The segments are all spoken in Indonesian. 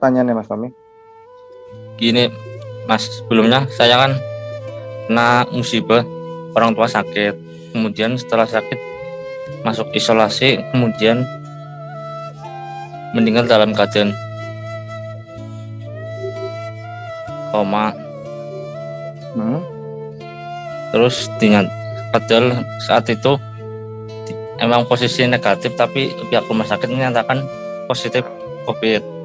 pertanyaannya Mas Tommy. Gini Mas, sebelumnya saya kan kena musibah, orang tua sakit, kemudian setelah sakit masuk isolasi, kemudian meninggal dalam keadaan koma. Terus padahal saat itu emang posisi negatif, tapi pihak rumah sakit menyatakan positif COVID.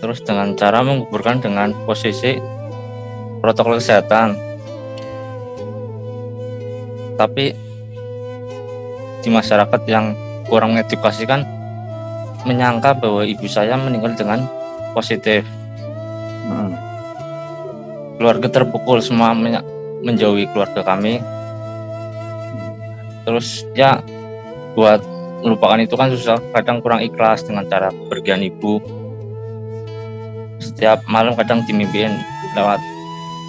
Terus dengan cara menguburkan dengan posisi protokol kesehatan, tapi di masyarakat yang kurang edukasi kan menyangka bahwa ibu saya meninggal dengan positif. Keluarga terpukul, semua menjauhi keluarga kami. Terus ya buat melupakan itu kan susah, kadang kurang ikhlas dengan cara kepergian ibu. Setiap malam kadang dimimpiin lewat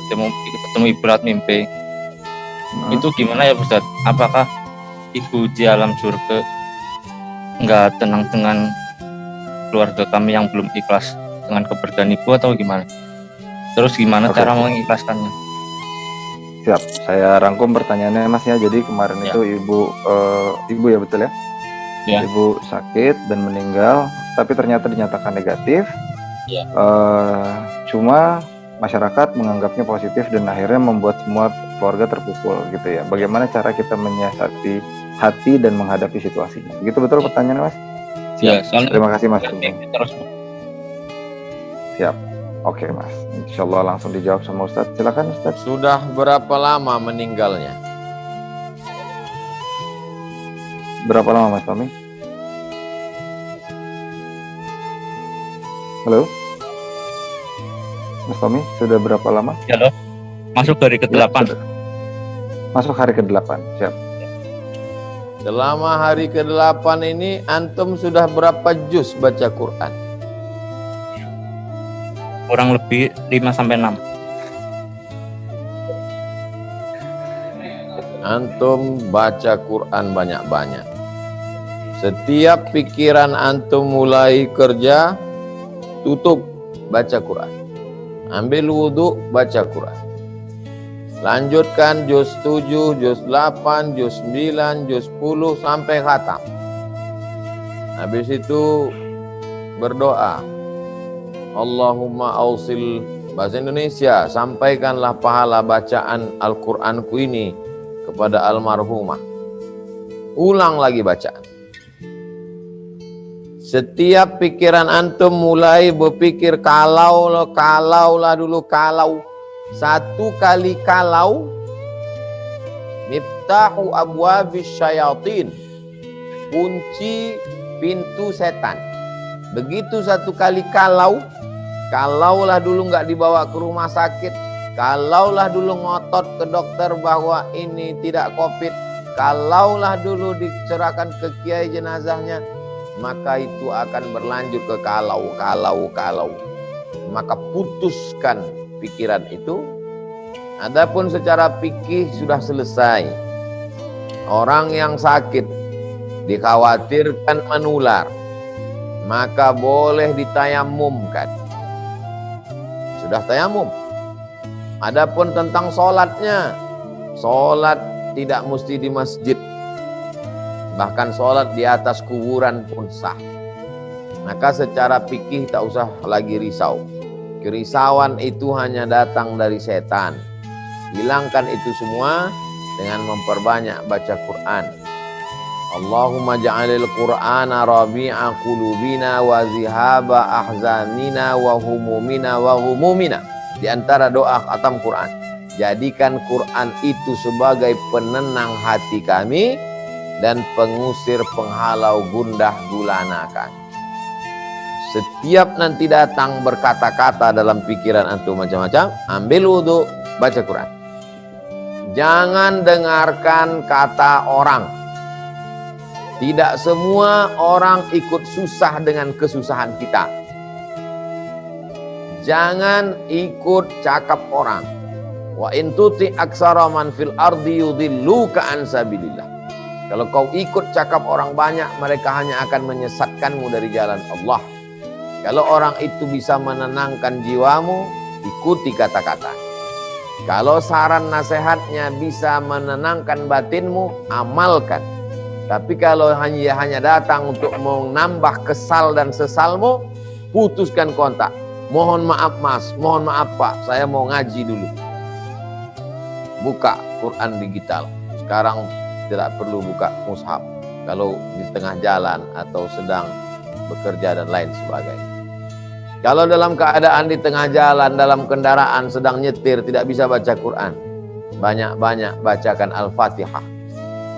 ketemu ibu lewat mimpi. Itu gimana ya Ustaz? Apakah ibu di alam surga nggak tenang dengan keluarga kami yang belum ikhlas dengan kepergian ibu atau gimana? Terus gimana cara mengikhlaskannya? Siap, saya rangkum pertanyaannya Mas ya. Jadi kemarin itu ibu ya, betul ya? Ibu sakit dan meninggal, tapi ternyata dinyatakan negatif. Cuma masyarakat menganggapnya positif dan akhirnya membuat semua keluarga terpukul gitu ya. Bagaimana cara kita menyiasati hati dan menghadapi situasinya? Begitu betul pertanyaannya Mas? Siap. Terima kasih Mas. Siap. Oke Mas, insya Allah langsung dijawab sama Ustadz. Silakan Ustadz. Sudah berapa lama meninggalnya? Berapa lama Mas Tommy? Halo? Mas Tommy, sudah berapa lama? Halo, masuk hari ke-8. Masuk hari ke-8, siap. Selama hari ke-8 ini, antum sudah berapa juz baca Quran? Kurang lebih 5-6. Antum baca Quran banyak-banyak. Setiap pikiran antum mulai kerja, tutup, baca Quran. Ambil wudhu, baca Quran. Lanjutkan juz 7, juz 8, juz 9, juz 10 sampai khatam. Habis itu berdoa. Allahumma ausil, bahasa Indonesia, sampaikanlah pahala bacaan Al-Quranku ini kepada almarhumah. Ulang lagi bacaan. Setiap pikiran antum mulai berpikir kalau satu kali kalau, miftahu abwabis syayatin, kunci pintu setan. Begitu satu kali kalaulah dulu nggak dibawa ke rumah sakit, kalaulah dulu ngotot ke dokter bahwa ini tidak COVID, kalaulah dulu diserahkan ke kiai jenazahnya, maka itu akan berlanjut ke kalau. Maka putuskan pikiran itu. Adapun secara fikih sudah selesai. Orang yang sakit dikhawatirkan menular, maka boleh ditayamumkan. Sudah tayamum. Adapun tentang sholatnya, sholat tidak mesti di masjid. Bahkan sholat di atas kuburan pun sah. Maka secara fikih tak usah lagi risau. Kerisauan itu hanya datang dari setan. Hilangkan itu semua dengan memperbanyak baca Quran. Allahumma ja'alil Qur'ana rabi'a qulubina wa zihaba ahzanina wa humumina wa humumina. Di antara doa khatam Quran, jadikan Quran itu sebagai penenang hati kami dan pengusir penghalau gundah gulana kami. Setiap nanti datang berkata-kata dalam pikiran antum macam-macam, ambil wudhu, baca Quran. Jangan dengarkan kata orang. Tidak semua orang ikut susah dengan kesusahan kita. Jangan ikut cakap orang. Wa in tuti aksara man fil ardi yudilluka an sabilillah. Kalau kau ikut cakap orang banyak, mereka hanya akan menyesatkanmu dari jalan Allah. Kalau orang itu bisa menenangkan jiwamu, ikuti kata-kata. Kalau saran nasihatnya bisa menenangkan batinmu, amalkan. Tapi kalau hanya datang untuk menambah kesal dan sesalmu, putuskan kontak. Mohon maaf mas, mohon maaf pak, saya mau ngaji dulu. Buka Quran digital. Sekarang tidak perlu buka mushaf kalau di tengah jalan atau sedang bekerja dan lain sebagainya. Kalau dalam keadaan di tengah jalan, dalam kendaraan, sedang nyetir, tidak bisa baca Quran, banyak-banyak bacakan Al-Fatihah.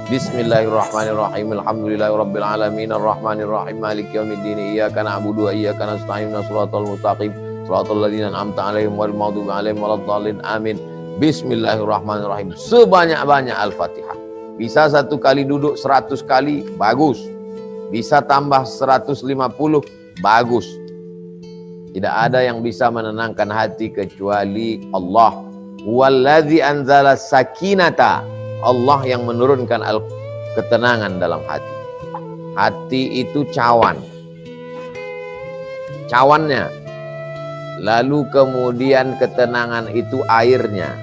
Bismillahirrahmanirrahim. Alhamdulillahirabbil alamin arrahmanirrahim maliki yaumiddin iyyaka na'budu wa iyyaka nasta'in shiratal mustaqim shiratal ladzina an'amta 'alaihim ghairil maghdubi 'alaihim waladdallin amin. Bismillahirrahmanirrahim. Sebanyak-banyak Al-Fatihah. Bisa satu kali duduk 100 kali, bagus. Bisa tambah 150, bagus. Tidak ada yang bisa menenangkan hati kecuali Allah. Huwallazi anzala sakinata. Allah yang menurunkan ketenangan dalam hati. Hati itu cawan. Cawannya. Lalu kemudian ketenangan itu airnya.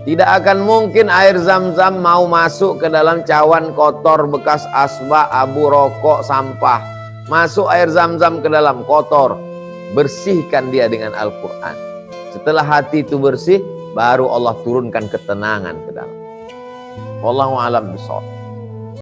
Tidak akan mungkin air Zam-Zam mau masuk ke dalam cawan kotor bekas asbak, abu rokok, sampah. Masuk air Zam-Zam ke dalam kotor. Bersihkan dia dengan Al-Quran. Setelah hati itu bersih, baru Allah turunkan ketenangan ke dalam. Wallahu a'lam bishawab.